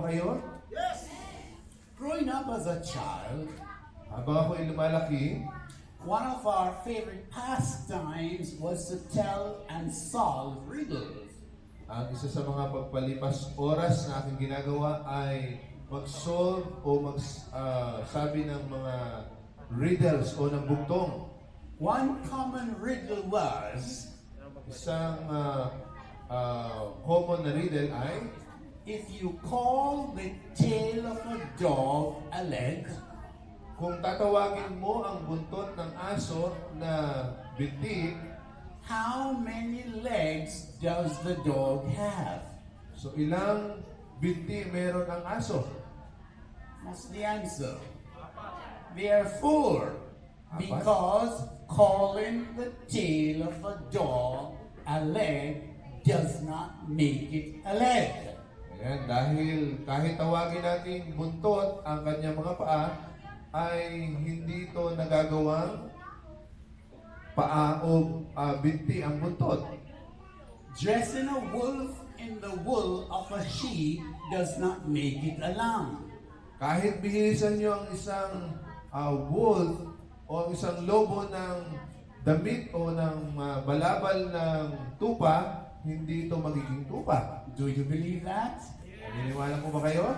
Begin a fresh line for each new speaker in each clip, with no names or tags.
ba kayo?
Growing up as a child,
Habang ako'y lumalaki,
one of our favorite pastimes was to tell and solve riddles.
ang isa sa mga pagpalipas oras na aking ginagawa ay mag-solve o magsabi ng mga riddles o ng bugtong.
One common riddle was,
Isang common na riddle ay,
if you call the tail of a dog a leg,
kung tatawagin mo ang buntot ng aso na binti,
how many legs does the dog have?
so ilang binti meron ang aso?
That's the answer. Therefore, because calling the tail of a dog a leg does not make it a leg.
Ayan, dahil kahit tawagin natin buntot ang kanyang mga paa, ay hindi ito nagagawang paa o binti ang buntot.
Dressing a wolf in the wool of a sheep does not make it a lamb.
Kahit bihilisan nyo ang isang wolf o ang isang lobo ng damit o ng balabal ng tupa, hindi ito magiging tupa.
Do you believe that?
Naniniwala po ba kayo?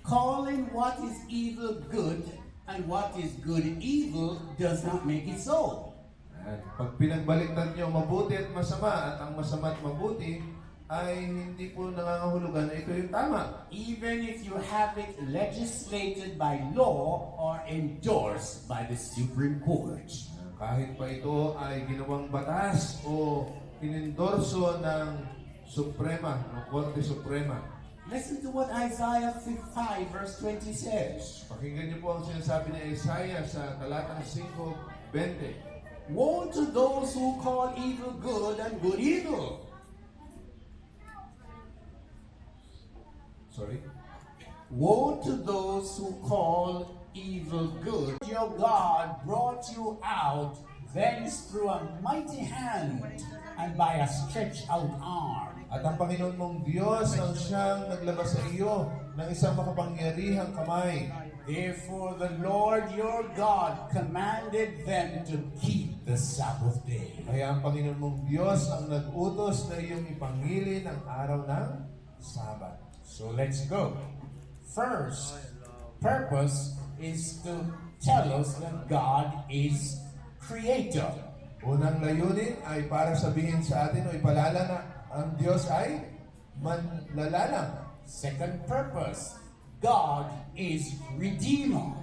Calling what is evil good and what is good evil does not make it so.
At pag pinagbaliktad nyo mabuti at masama at ang masama at mabuti, ay hindi po nangangahulugan na ito yung tama.
Even if you have it legislated by law or endorsed by the Supreme Court.
Kahit pa ito ay ginawang batas o inendorso ng Suprema, ng Korte Suprema.
Listen to what Isaiah 5 verse 20 says.
Pakinggan niyo po ang sinasabi ni Isaiah sa talatang 5:20.
Woe to those who call evil good and good evil.
Sorry?
Woe to those who call evil good. Your God brought you out thence through a mighty hand and by a stretched out arm.
At ang Panginoon mong Diyos ang siyang naglabas sa iyo ng isang makapangyarihang kamay.
Therefore the Lord your God commanded them to keep the Sabbath day.
Kaya ang Panginoon mong Diyos ang nag-utos na iyong ipangilin ang araw ng Sabat.
So let's go. First purpose is to tell us that God is creator.
Unang layunin ay para sabihin sa atin o ipalala na ang Diyos ay manlalalang.
Second purpose, God is redeemer.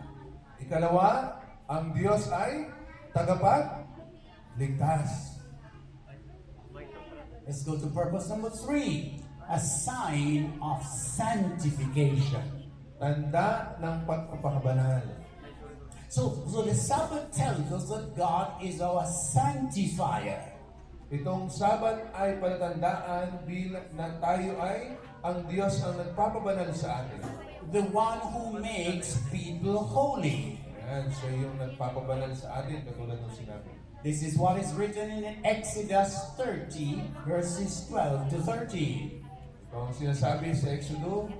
Ikalawa, ang Diyos ay tagapagligtas.
Let's go to purpose number 3, a sign of sanctification.
Tanda ng pagpapakabanal.
So the Sabbath tells us that God is our sanctifier.
Itong Sabat ay palatandaan bilang na tayo ay ang Diyos ang nagpapabanal sa atin.
The one who makes people holy.
Ayan, siya yung nagpapabanal sa atin katulad ng sinabi.
This is what is written in Exodus 30, verses 12 to 13.
Ito ang sinasabi sa Exodo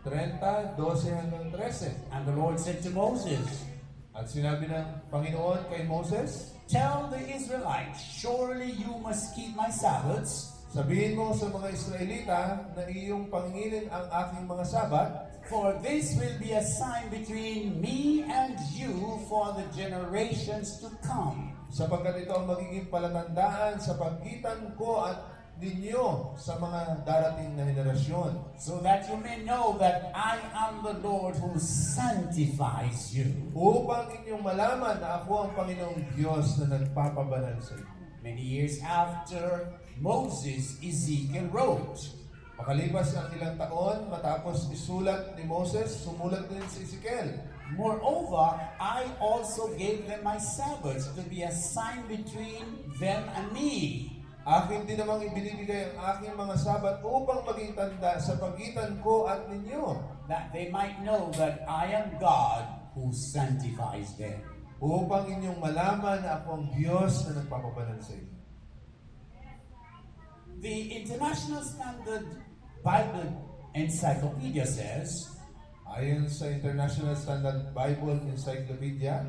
30, 12 hanggang 13.
And the Lord said to Moses,
At sinabi ng Panginoon kay Moses,
tell the Israelites, surely you must keep my Sabbaths,
sabihin mo sa mga Israelita na iyong pangingilin ang aking mga Sabat,
for this will be a sign between me and you for the generations to come.
sapagkat ito ang magiging palatandaan sa pagitan ko at ninyo sa mga darating na henerasyon.
So that you may know that I am the Lord who sanctifies you.
Upang inyong malaman na ako ang Panginoong Diyos na nagpapabanal sa inyo.
Many years after Moses, Ezekiel wrote,
Makalipas ang ilang taon, matapos isulat ni Moses, sumulat din si Ezekiel.
moreover, I also gave them my Sabbaths to be a sign between them and me.
Akin din namang ibinibigay ang aking mga Sabat upang maging tanda sa pagitan ko at ninyo.
That they might know that I am God who sanctifies them.
Upang inyong malaman na ako ang Diyos na nagpapabanal sa inyo.
The International Standard Bible Encyclopedia says,
Ayon sa International Standard Bible Encyclopedia,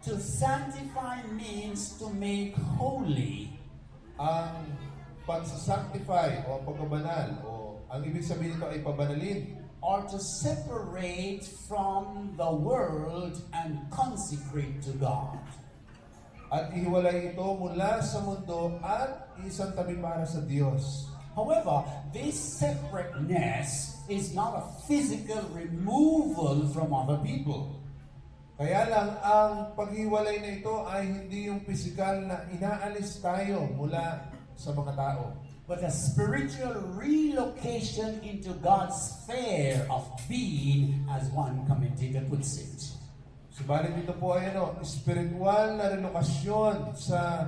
to sanctify means to make holy.
ang pagsasanctify o ang pagkabanal o ang ibig sabihin nito ay pabanalin
Or to separate from the world and consecrate to God.
at ihiwalay ito mula sa mundo at isang tabi para sa Diyos.
However, this separateness is not a physical removal from other people.
Kaya lang, ang paghiwalay na ito ay hindi yung pisikal na inaalis tayo mula sa mga tao.
But a spiritual relocation into God's sphere of being, as one commentator puts it.
Subalit ito po ay spiritual na relokasyon sa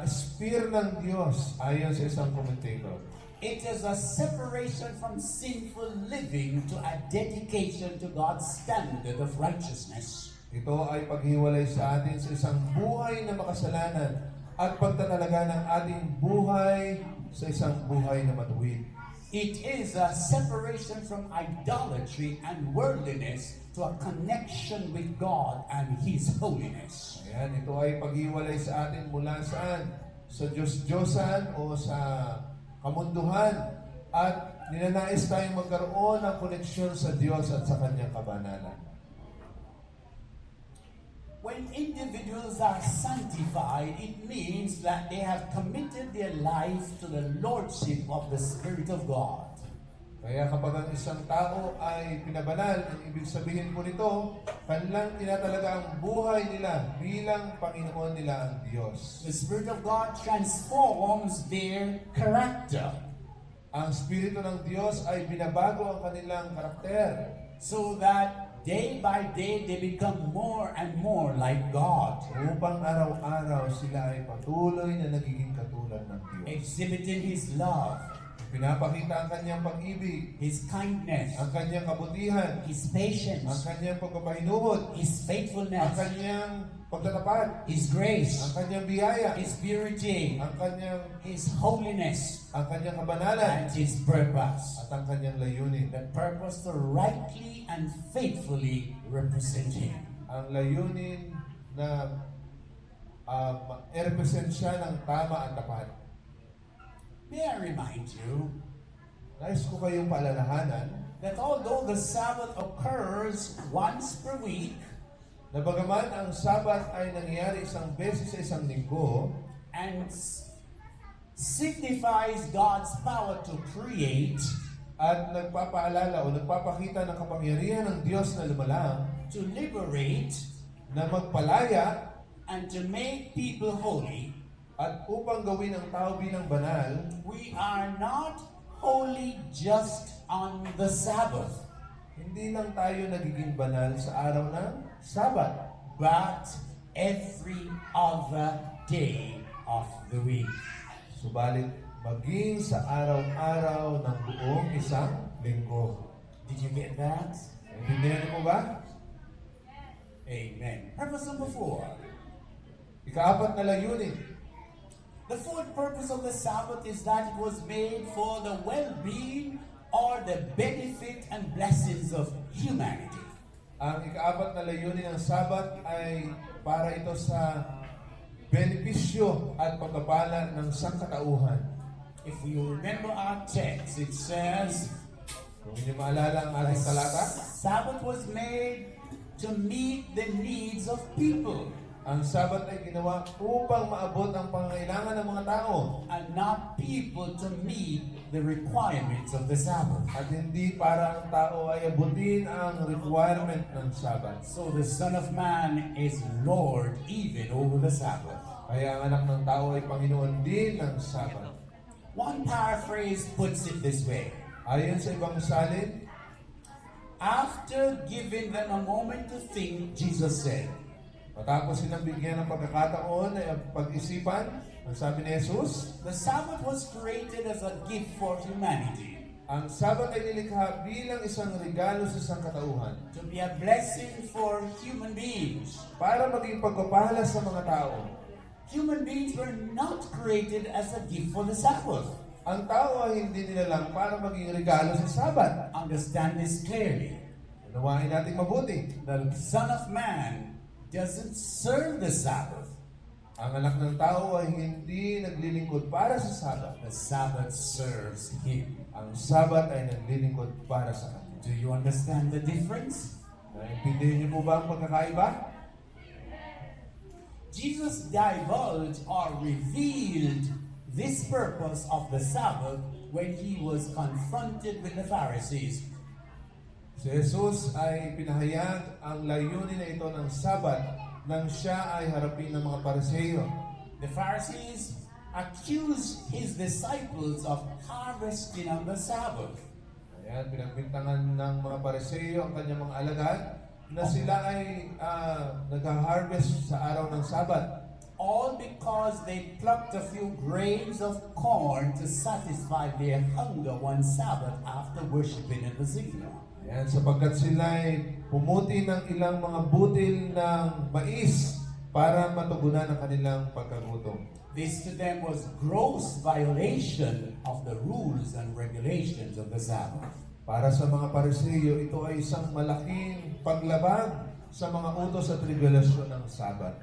sphere ng Diyos ayon sa isang commentator.
It is a separation from sinful living to a dedication to God's standard of righteousness.
Ito ay paghiwalay sa atin sa isang buhay na makasalanan at pagtatalaga ng ating buhay sa isang buhay na matuwid.
It is a separation from idolatry and worldliness to a connection with God and His holiness.
Ayan, ito ay paghiwalay sa atin mula saan? Sa Diyos-Diyosan o sa kamunduhan at ninanais tayong magkaroon ng koneksyon sa Diyos at sa Kanyang kabanalan.
When individuals are sanctified, it means that they have committed their life to the lordship of the Spirit of God.
Kaya kapag ang isang tao ay pinabanal, ang ibig sabihin po nito, kanilang tinatalaga ang buhay nila bilang Panginoon nila ang Diyos.
The Spirit of God transforms their character
Ang Espiritu ng Diyos ay binabago ang kanilang karakter
so that day by day they become more and more like God,
upang araw-araw sila ay patuloy na nagiging katulad ng Diyos.
exhibiting His love,
Pinapakita ang kanyang pag-ibig,
His kindness,
ang kanyang kabutihan,
His
ang
patience,
kanyang pagpapahinuhod,
His
ang
faithfulness,
kanyang pagtatapat,
His grace,
ang kanyang biyaya,
His purity,
ang kanyang
His holiness,
kanyang kabanalan,
and His purpose.
at ang kanyang layunin.
The purpose to rightly and faithfully represent Him.
Ang layunin na i-represent siya ng tama at tapat.
May I remind you
Nais ko kayong paalalahanan
that although the Sabbath occurs once per week
na bagaman ang Sabat ay nangyayari isang beses sa isang linggo
and signifies God's power to create,
at nagpapaalala o nagpapakita ng kapangyarihan ng Diyos na lumalang,
to liberate,
na magpalaya
and to make people holy,
at upang gawin ang tao bilang banal,
we are not holy just on the Sabbath,
hindi lang tayo nagiging banal sa araw ng Sabat,
but every other day of the week.
subalit maging sa araw-araw ng buong isang linggo.
Did you get that?
Naintindihan niyo po ba?
Amen. Purpose number 4.
Ikaapat na layunin.
The fourth purpose of the Sabbath is that it was made for the well-being or the benefit and blessings of humanity.
Ang ikaapat na layunin ng Sabat ay para ito sa benepisyo at pagpapala ng sangkatauhan.
If you remember our text, it says,
Kung inyo maalala ang ating talata,
Sabbath was made to meet the needs of people
ang Sabat ay ginawa upang maabot ang pangangailangan ng mga tao
and not people to meet the requirements of the Sabbath.
at hindi para ang tao ay abutin ang requirement ng Sabat.
So the Son of Man is Lord even over the Sabbath.
Kaya ang anak ng tao ay Panginoon din ng Sabat.
One paraphrase puts it this way.
Ayon sa ibang salin,
After giving them a moment to think, Jesus said,
matapos silang bigyan ng pagkakataon ay pag-isipan, ang sabi ni Jesus,
the Sabbath was created as a gift for humanity,
ang Sabat ay nilikha bilang isang regalo sa sangkatauhan
to be a blessing for human beings.
para maging pagpapala sa mga tao.
Human beings were not created as a gift for the Sabbath.
Ang tao ay hindi nilalang para maging regalo sa Sabat.
Understand this clearly.
Unawain natin mabuti.
The Son of Man doesn't serve the Sabbath.
Ang anak ng tao ay hindi naglilingkod para sa Sabat.
The Sabbath serves him.
Ang Sabat ay naglilingkod para sa kanya.
Do you understand the difference?
Naintindihan niyo po ba ang pagkakaiba?
Jesus divulged or revealed this purpose of the Sabbath when he was confronted with the Pharisees.
Si Jesus ay pinahayag ang layunin na ito ng Sabat nang siya ay harapin ng mga Pariseo.
The Pharisees accused his disciples of harvesting on the Sabbath.
Ayan, pinagbintangan ng mga Pariseo ang kanyang mga alagad na sila ay nag-harvest sa araw ng Sabat.
All because they plucked a few grains of corn to satisfy their hunger one Sabbath after worshiping in the synagogue.
Ayan, sapagkat sila ay pumuti ng ilang mga butil ng mais para matugunan ang kanilang pagkagutom.
This to them was gross violation of the rules and regulations of the Sabbath.
Para sa mga Pariseo, ito ay isang malaking paglabag sa mga utos at regulasyon ng Sabat.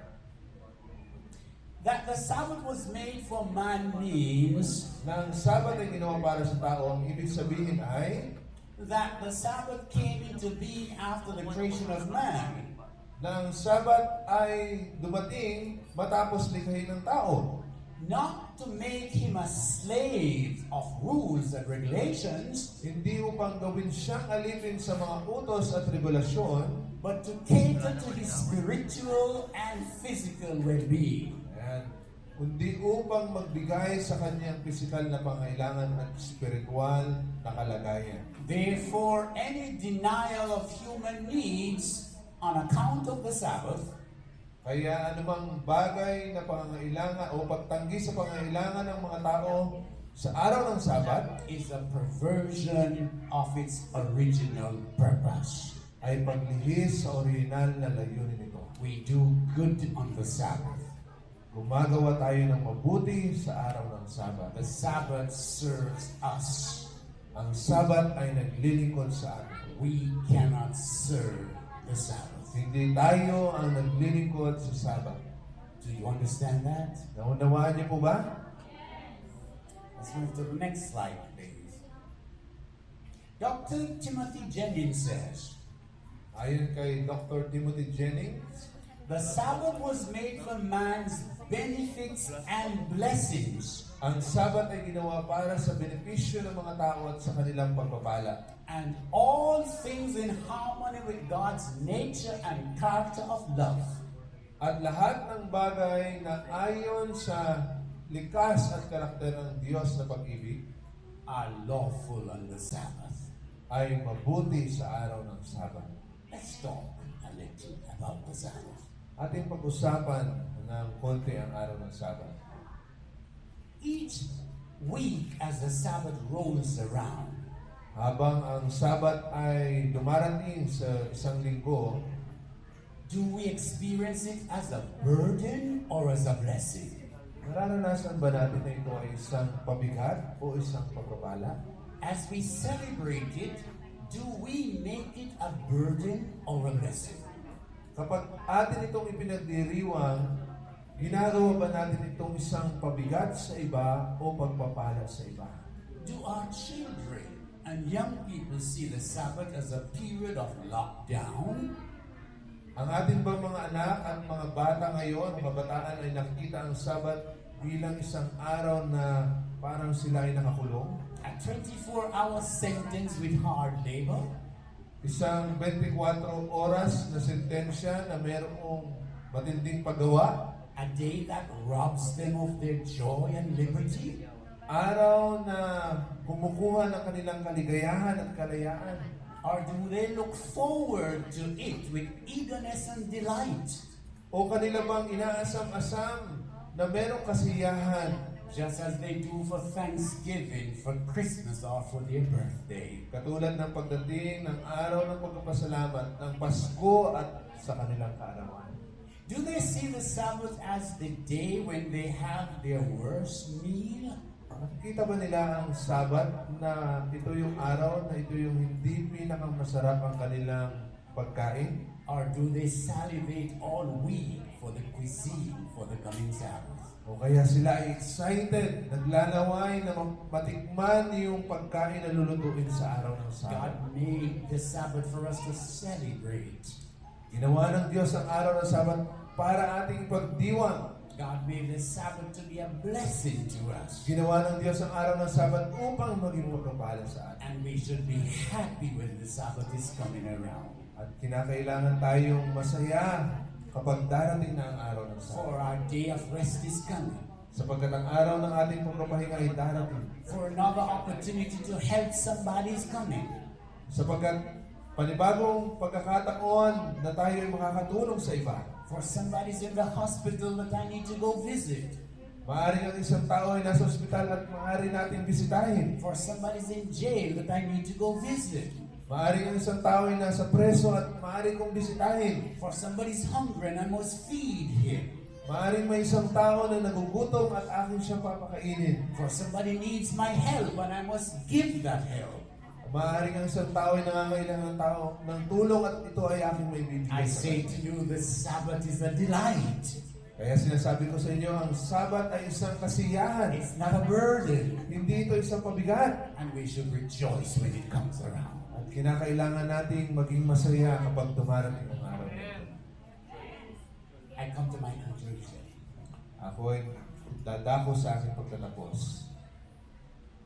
That the Sabbath was made for man means
Na ang Sabat ay ginawa para sa tao, ang ibig sabihin ay
that the Sabbath came into being after the creation of man.
na ang Sabat ay dumating matapos likhain ng tao.
Not to make him a slave of rules and regulations,
Hindi upang gawin siyang alipin sa mga utos at regulasyon,
but to cater to his spiritual and physical well-being.
ayan, kundi upang magbigay sa kanyang pisikal na pangailangan at spiritual na kalagayan.
Therefore, any denial of human needs on account of the Sabbath
Kaya anumang bagay na pangangailangan o pagtanggi sa pangangailangan ng mga tao sa araw ng Sabat
is a perversion of its original purpose.
ay paglihis sa orihinal na layunin nito.
We do good on the Sabbath.
Gumagawa tayo ng mabuti sa araw ng Sabat.
The Sabbath serves us.
Ang Sabat ay naglilingkod sa atin.
We cannot serve the Sabbath.
Hindi tayo ang naglilingkod sa Sabat.
Do you understand that?
Naunawaan niyo po ba?
Let's move to the next slide, please. Dr. Timothy Jennings says,
Ayon kay Dr. Timothy Jennings,
the Sabbath was made for man's benefits and blessings,
ang Sabat ay ginawa para sa benepisyo ng mga tao at sa kanilang pagpapala.
and all things in harmony with God's nature and character of love.
At lahat ng bagay na ayon sa likas at karakter ng Diyos na pag-ibig
Are lawful on the Sabbath.
ay mabuti sa araw ng Sabat.
Let's talk a little about the Sabbath.
Ating pag-usapan ng konti ang araw ng Sabat.
Each week as the Sabbath rolls around,
Habang ang Sabat ay dumarating sa isang linggo,
do we experience it as a burden or as a blessing?
nararanasan ba natin na ito ay isang pabigat o isang pagpapala?
As we celebrate it, do we make it a burden or a blessing?
Kapag atin itong ipinagdiriwang, ginagawa ba natin itong isang pabigat sa iba o pagpapala sa iba?
Do our children and young people see the Sabbath as a period of lockdown?
Ang ating bang mga anak at mga bata ngayon, mga kabataan ay nakikita ang Sabat bilang isang araw na parang sila ay nakakulong?
A 24-hour sentence with hard labor?
Isang 24 oras na sentensya na mayroong matinding paggawa?
A day that robs them of their joy and liberty?
Araw na kumukuha ng kanilang kaligayahan at kalayaan?
Or do they look forward to it with eagerness and delight?
O kanila bang inaasam-asam na merong kasiyahan
Just as they do for Thanksgiving, for Christmas, or for their birthday?
katulad ng pagdating ng araw ng pagpapasalamat ng Pasko at sa kanilang kaarawan?
Do they see the Sabbath as the day when they have their worst meal?
Nakikita ba nila ang Sabat na ito yung araw na ito yung hindi pinakamasarap ang kanilang pagkain?
Or do they salivate all week for the cuisine for the coming Sabbath?
O kaya sila ay excited, naglalaway na matikman yung pagkain na lulutuin sa araw ng Sabat.
God made the Sabbath for us to celebrate.
Ginawa ng Diyos ang araw ng Sabat para ating pagdiwang.
God made the Sabbath to be a blessing to us.
Ginawa ng Diyos ang araw ng Sabat upang maging magpapala sa atin.
And we should be happy when the Sabbath is coming around.
At kinakailangan tayong masaya kapag darating na ang araw ng Sabat.
For our day of rest is coming.
Sapagkat ang araw ng ating pagpapahinga ay darating.
For another opportunity to help somebody is coming.
Sapagkat panibagong pagkakataon na tayo ay makakatulong sa iba.
For somebody's in the hospital that I need to go visit.
Maaaring ang isang tao ay nasa ospital at maaari natin bisitahin.
For somebody's in jail that I need to go visit.
Maaaring ang isang tao ay nasa preso at maaari kong bisitahin.
For somebody's hungry and I must feed him.
Maaaring may isang tao na nagugutom at akin siyang papakainin.
For somebody needs my help and I must give that help.
Maaaring ang isang tao ay nangangailangan ng tulong at ito ay aking may
I
bibigay sa
say
kanya.
to you, the Sabbath is a delight.
Kaya sinasabi ko sa inyo, ang Sabat ay isang kasiyahan.
It's not a burden.
Hindi ito isang pabigat.
And we should rejoice when it comes around.
At kinakailangan nating maging masaya kapag dumarating ang araw na ito.
I come to my conclusion.
Ako ay dadako sa aking pagtatapos.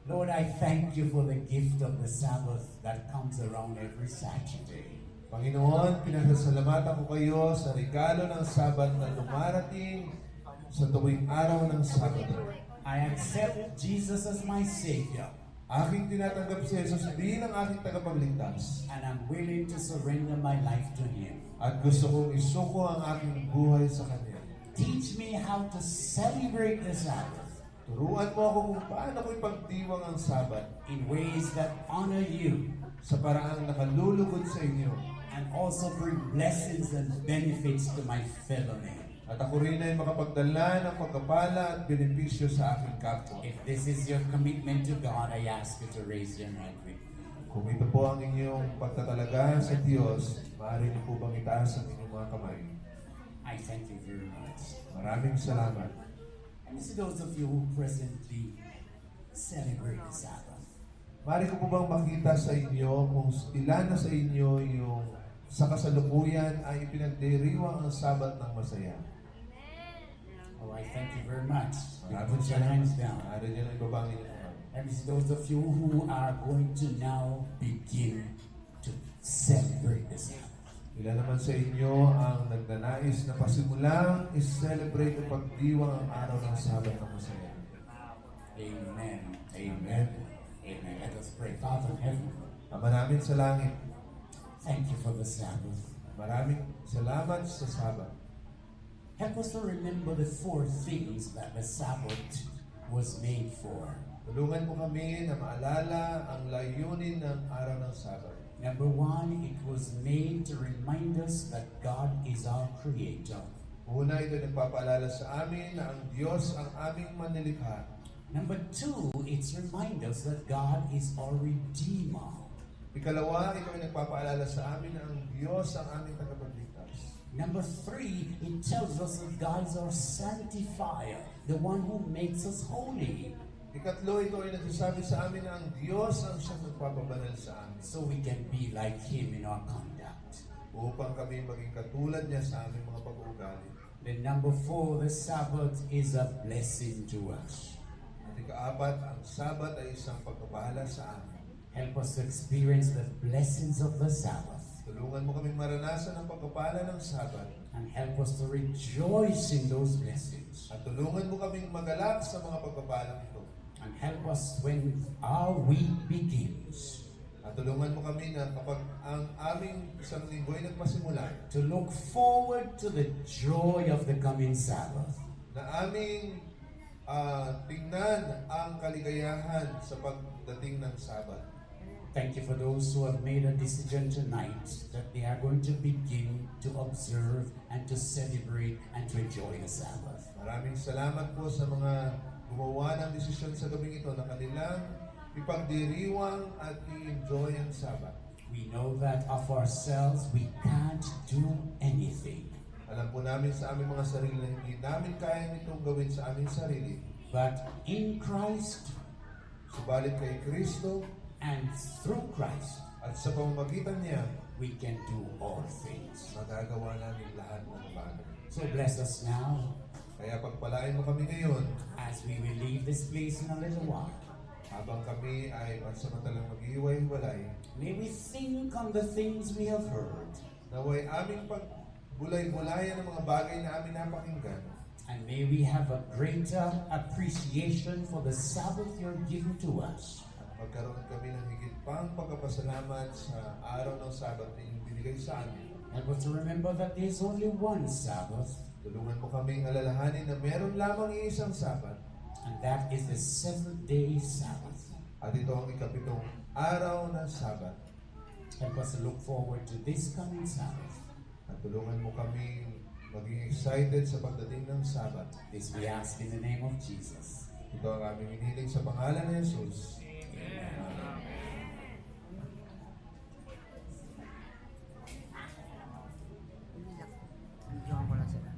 Lord, I thank you for the gift of the Sabbath that comes around every Saturday.
Panginoon, pinasasalamatan ko kayo sa regalo ng Sabat na dumarating sa tuwing araw ng Sabado.
I accept Jesus as my Savior,
Aking tinatanggap si Jesus bilang aking tagapagligtas.
and I'm willing to surrender my life to Him.
At gusto kong isuko ang aking buhay sa Kanya.
Teach me how to celebrate the Sabbath
Turuan mo ako kung paano ko ipagdiwang ang Sabat
in ways that honor you
sa paraang nakalulugod sa inyo.
and also bring blessings and benefits to my fellow man.
At ako rin ay makapagdala ng pagkapala at benepisyo sa aking kapwa.
If this is your commitment to God, I ask you to raise your hand with me.
Kung ito po ang inyong pagtatalaga sa Diyos, maaari niyo po bang itaas ang inyong mga kamay?
I thank you very much.
Maraming salamat.
And to those of you who presently celebrate the Sabbath,
Maaari ko po bang makita sa inyo kung ilan na sa inyo yung sa kasalukuyan ay ipinagdiriwang ang Sabat ng masaya?
oh, I thank you very much. You
Maraming
put your hands
salamat.
down.
Maaari niyo na ibaba ang inyong kamay.
And to those of you who are going to now begin to celebrate the Sabbath.
Ilan naman sa inyo ang nagnanais na pasimulang is-celebrate ang pagdiwang ang araw ng Sabat ng masaya?
Amen. Amen. Amen. Let us pray. Father in heaven,
Ama namin sa langit,
thank you for the Sabbath.
maraming salamat sa Sabat.
Help us to remember the 4 things that the Sabbath was made for.
Tulungan mo kami na maalala ang layunin ng araw ng Sabat.
Number 1, it was made to remind us that God is our Creator.
Una, ito nagpapaalala sa amin na ang Diyos ang aming manilikha.
Number 2, it's remind us that God is our Redeemer.
Ikalawa, ito ay nagpapaalala sa amin na ang Diyos ang aming tagapagligtas.
Number 3, it tells us that God is our Sanctifier, the one who makes us holy,
Ikatlo, ito ay nagsasabi sa amin na ang Diyos ang siyang nagpapabanal sa amin
so we can be like Him in our conduct.
upang kami maging katulad niya sa aming mga pag-uugali.
Then number 4, the Sabbath is a blessing to us.
At ikaapat, ang Sabat ay isang pagpapala sa amin.
Help us to experience the blessings of the Sabbath.
Tulungan mo kaming maranasan ang pagpapala ng Sabat
And help us to rejoice in those blessings.
at tulungan mo kaming magalak sa mga pagpapalang ito.
And help us when our week begins
At tulungan mo kami na kapag ang aming isang linggo ay nagpasimula,
to look forward to the joy of the coming Sabbath.
na aming tingnan ang kaligayahan sa pagdating ng Sabat.
Thank you for those who have made a decision tonight that they are going to begin to observe and to celebrate and to enjoy the Sabbath.
Maraming salamat po sa mga gumawa ng desisyon sa gabing ito na kanilang ipagdiriwang at i-enjoy ang Sabat.
We know that of ourselves we can't do anything.
Alam po namin sa aming mga sarili na hindi namin kaya nitong gawin sa aming sarili.
But in Christ
Subalit kay Kristo
and through Christ,
at sa pamamagitan niya,
we can do all things.
magagawa namin lahat ng bagay.
So bless us now
Kaya pagpalain mo kami ngayon
as we will leave this place in a little while.
habang kami ay pansamantalang mag-iway-walay.
May we think on the things we have heard,
Naway aming pagbulay-bulayan ng mga bagay na amin napakinggan.
and may we have a greater appreciation for the Sabbath you're giving to us.
At magkaroon kami ng higit pang pagkapasalamat sa araw ng Sabat na inyong binigay sa amin.
Help us to remember that there's only one Sabbath,
Tulungan mo kaming alalahanin na meron lamang iisang Sabat.
and that is the seventh-day Sabbath.
At ito ang ikapitong araw ng Sabat.
Help us to look forward to this coming Sabbath.
At tulungan mo kaming maging excited sa pagdating ng Sabat.
This we ask in the name of Jesus.
Ito ang aming inihiling sa pangalan ni Jesus.
Videoan ko lang sila.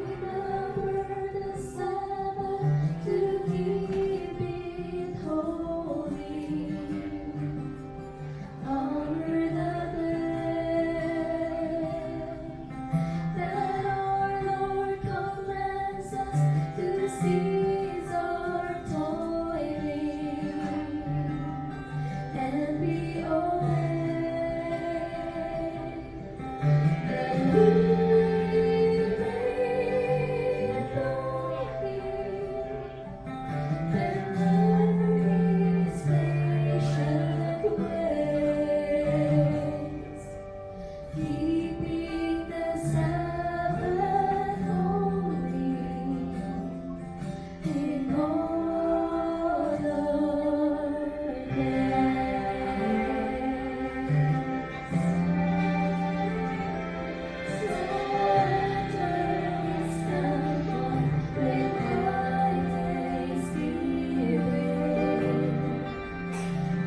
Remember the Sabbath to keep it holy. Honor the day that our Lord commands us to cease our toiling and be obeyed. That we keeping the Sabbath holy in all the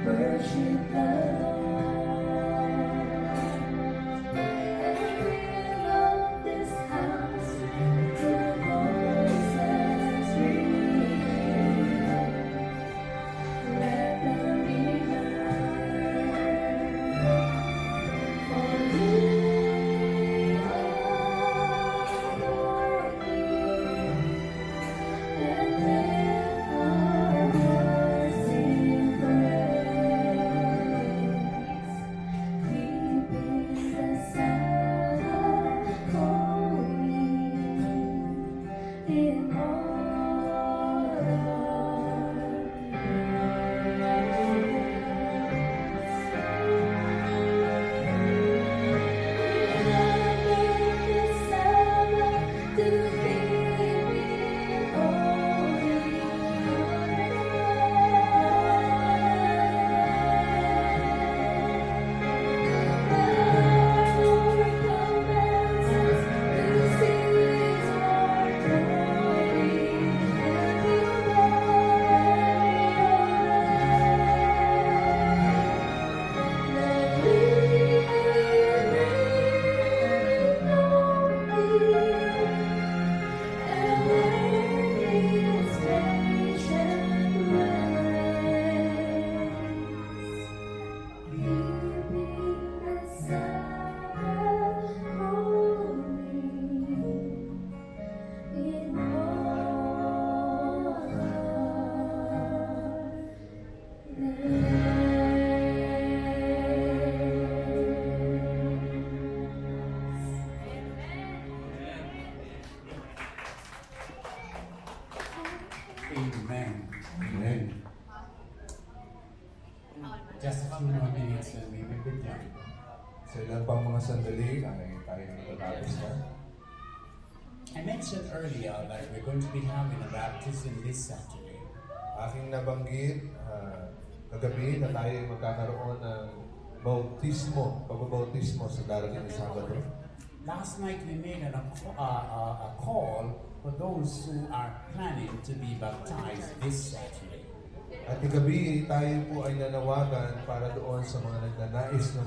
worship the Lord and fill up this house with voices ringing. Let them be heard, for we adore thee and lift our voice in praise.
Just a few more minutes and we will be done.
Sa ilang pang mga sandali ay tayo natatapos na.
I mentioned earlier that we're going to be having a baptism this Saturday.
Aking nabanggit kagabi na tayo ay magkakaroon ng pagbabautismo sa darating na Sabado.
Last night we made a call for those who are planning to be baptized this Saturday.
At kagabi tayo po ay nanawagan para doon sa mga nagnanais na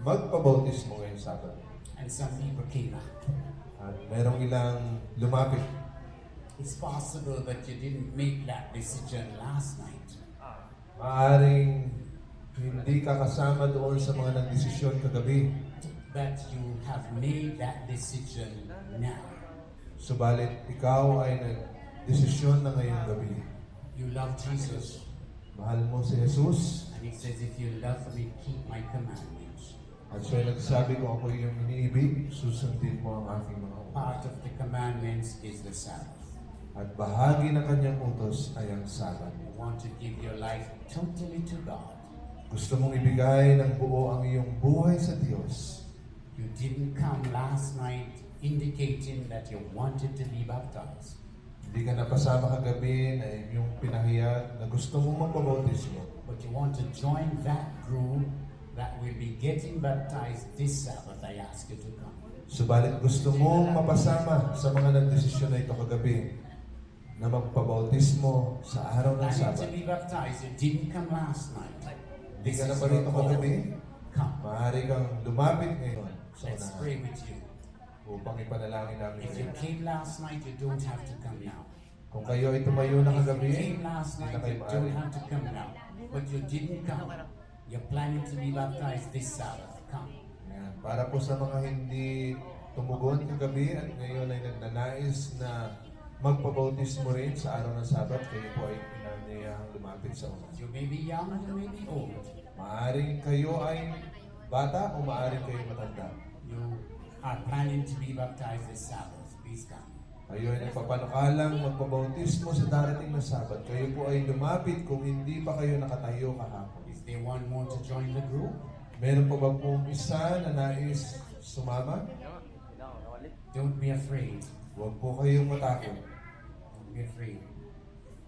magpabautismo ngayong Sabado.
And some people came out.
At merong ilang lumapit.
It's possible that you didn't make that decision last night.
Maaring hindi ka kasama doon sa mga nagdesisyon kagabi.
But you have made that decision now.
Subalit ikaw ay nagdesisyon na ngayong gabi.
You love Jesus.
Mahal mo si Jesus.
And he says, if you love me, keep my commandments.
At siya nagsabi ko ako yung iniibig, susundin mo ang aking mga utos.
Part of the commandments is the Sabbath.
At bahagi ng kanyang utos ay ang Sabat.
You want to give your life totally to God.
Gusto mong ibigay ng buo ang iyong buhay sa Diyos.
You didn't come last night indicating that you wanted to be baptized.
Hindi ka napasama kagabi na iyong pinahiyag na gusto mong magpabautismo.
But you want to join that group that will be getting baptized this Sabbath. I ask you to come.
Subalit gusto mong mapasama sa mga nagdesisyon na ito kagabi na magpabautismo sa araw ng
Planning to
Sabat.
be baptized. You didn't come last night.
Hindi ka na pa rito kagabi.
Come.
Maaari kang lumapit ngayon sa
Let's
unahan
pray with you.
upang ipanalangin namin
If you
kayo.
came last night, you don't have to come now.
Kung kayo ay tumayo na
If you
kagabi,
came last
hindi
night,
na kayo
you
maaari.
don't have to come now. But you didn't come. You're planning to be baptized this Sabbath. Come.
Ayan. Para po sa mga hindi tumugon kagabi at ngayon ay nagnanais na magpabautismo rin sa araw ng Sabat, kayo po ay pinanayahang lumapit sa una.
You may be young, you may be old.
Maaring kayo ay bata o maaring kayo matanda.
You are planning to be baptized this Sabbath. Please come.
Kayo ay nagpapanukalang magpabautismo sa darating na Sabat. Kayo po ay lumapit kung hindi pa kayo nakatayo kahapon.
Is there one more to join the group?
Meron po ba pong isa na nais sumama?
Don't be afraid.
Huwag po kayong matakot.
Don't be afraid.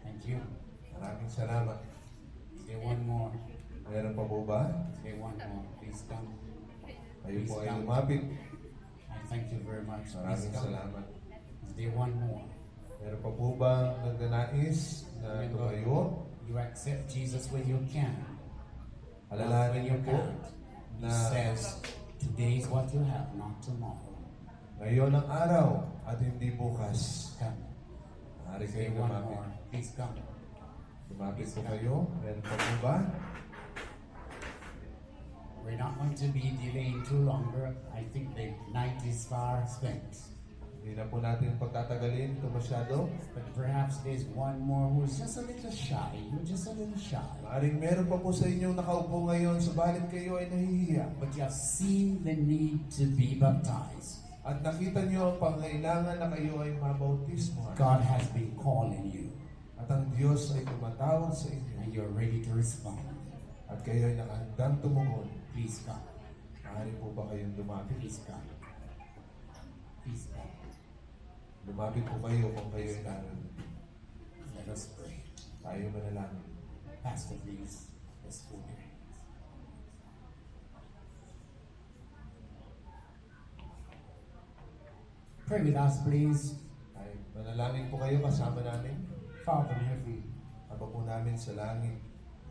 Thank you.
Maraming salamat.
Is there one more?
Meron pa po ba?
Is there one more? Please come.
Kayo po ay lumapit.
I thank you very much. Please
Maraming
come.
salamat.
Is there one more?
Meron pa po ba nagnanais na tumayo?
You accept Jesus when you can.
Alalahanin
When
niyo
you
po
can't. He
na
says, today is what you have, not tomorrow.
ngayon ang araw at hindi bukas.
Come.
Maaari
Is there
kayong
one
lumapit.
more? Please come.
Lumapit po kayo. Meron pa po ba?
We're not going to be delaying too longer. I think the night is far spent.
Hindi na po natin pagtatagalin ito masyado.
But perhaps there's one more who's just a little shy. You're just a little shy.
Maaring meron pa po sa inyong nakaupo ngayon, subalit kayo ay nahihiya.
But you have seen the need to be baptized.
At nakita niyo ang pangailangan na kayo ay mabautismo.
God has been calling you.
At ang Diyos ay tumatawag sa inyo.
And you're ready to respond.
At kayo ay nakahandang tumugon.
Please come.
Maaari po ba kayong lumapit?
Please come. Please come.
Lumapit po kayo kung kayo ay narinig.
Let us pray.
Tayo manalangin.
Pastor, please. Let's hold your hands. Pray with us, please.
Ay, manalangin po kayo kasama namin.
Father in heaven,
Ama po namin sa langit.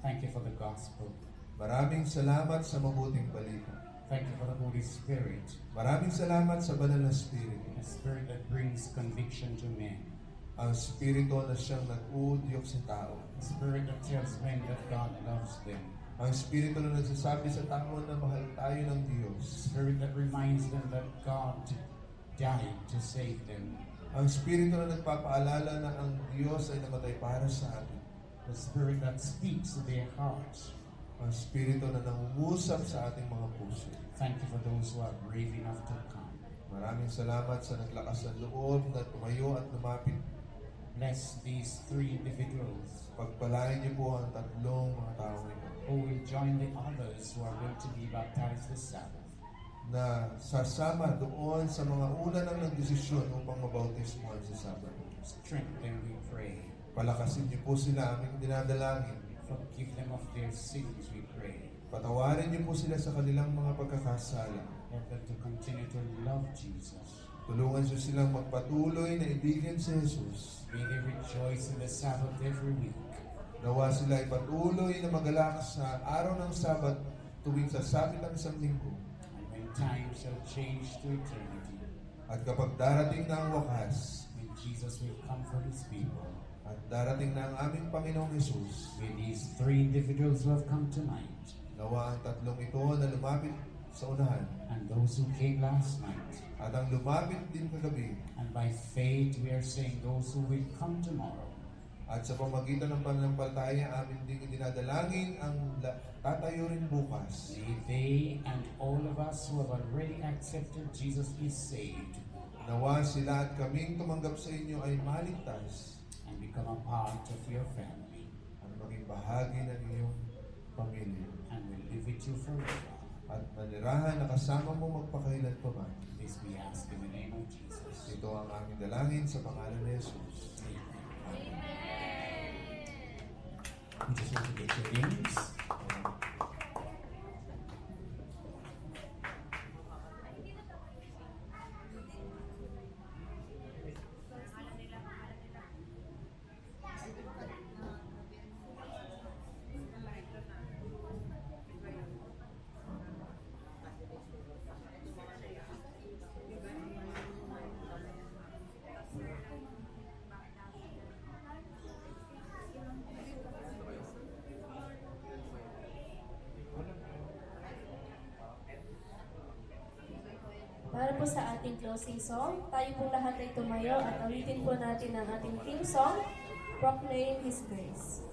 thank you for the gospel.
Maraming salamat sa mabuting balita.
Thank you for the Holy Spirit,
Maraming salamat sa banal na Espiritu.
a spirit that brings conviction to men,
Ang Espiritu na siyang nag-uudyok sa tao.
a spirit that tells men that God loves them,
Ang Espiritu na nagsasabi sa tao na mahal tayo ng
a
Diyos.
spirit that reminds them that God died to save them,
Ang Espiritu na nagpapaalala na ang Diyos ay namatay para sa atin.
the spirit that speaks to their hearts.
Ang Espiritu na nangungusap sa ating mga puso.
Thank you for those who are brave enough to come.
Maraming salamat sa naglakas ng loob na tumayo at lumapit.
Bless these three individuals.
Pagpalain niyo po ang tatlong mga tao ito.
join the others who are going to be baptized this Sabbath.
na sasama doon sa mga una nang nagdesisyon upang mabautismuhan sa Sabado.
Strengthen, we pray.
Palakasin niyo po sila aming dinadalangin.
Forgive them of their sins, we pray.
Patawarin niyo po sila sa kanilang mga pagkakasala.
Help them to continue to love Jesus.
Tulungan niyo silang magpatuloy na ibigin si Jesus.
May they rejoice in the Sabbath every week.
Nawa sila ay patuloy na magalak sa araw ng Sabat tuwing sasapit ang isang linggo.
And when time shall change to eternity,
At kapag darating na ang wakas,
when Jesus will come for his people,
at darating na ang aming Panginoong Jesus,
with these three individuals who have come tonight,
nawa ang tatlong ito na lumapit sa unahan,
and those who came last night,
at ang lumapit din kagabi,
and by faith we are saying those who will come tomorrow,
at sa pamagitan ng pananampalataya amin din dinadalangin ang tatayo rin bukas.
may they and all of us who have already accepted Jesus be saved
Nawa sila at kaming tumanggap sa inyo ay maligtas
and become a part of your family,
at maging bahagi ng iyong pamilya.
and will live with you forever.
At manirahan na kasama mo magpakailan pa man.
This we ask in the name of Jesus.
Ito ang aming dalangin sa pangalan ni Jesus.
We just want to get your names.
Para po sa ating closing song, tayo pong lahat ay tumayo at awitin po natin ang ating theme song, Proclaim His Grace.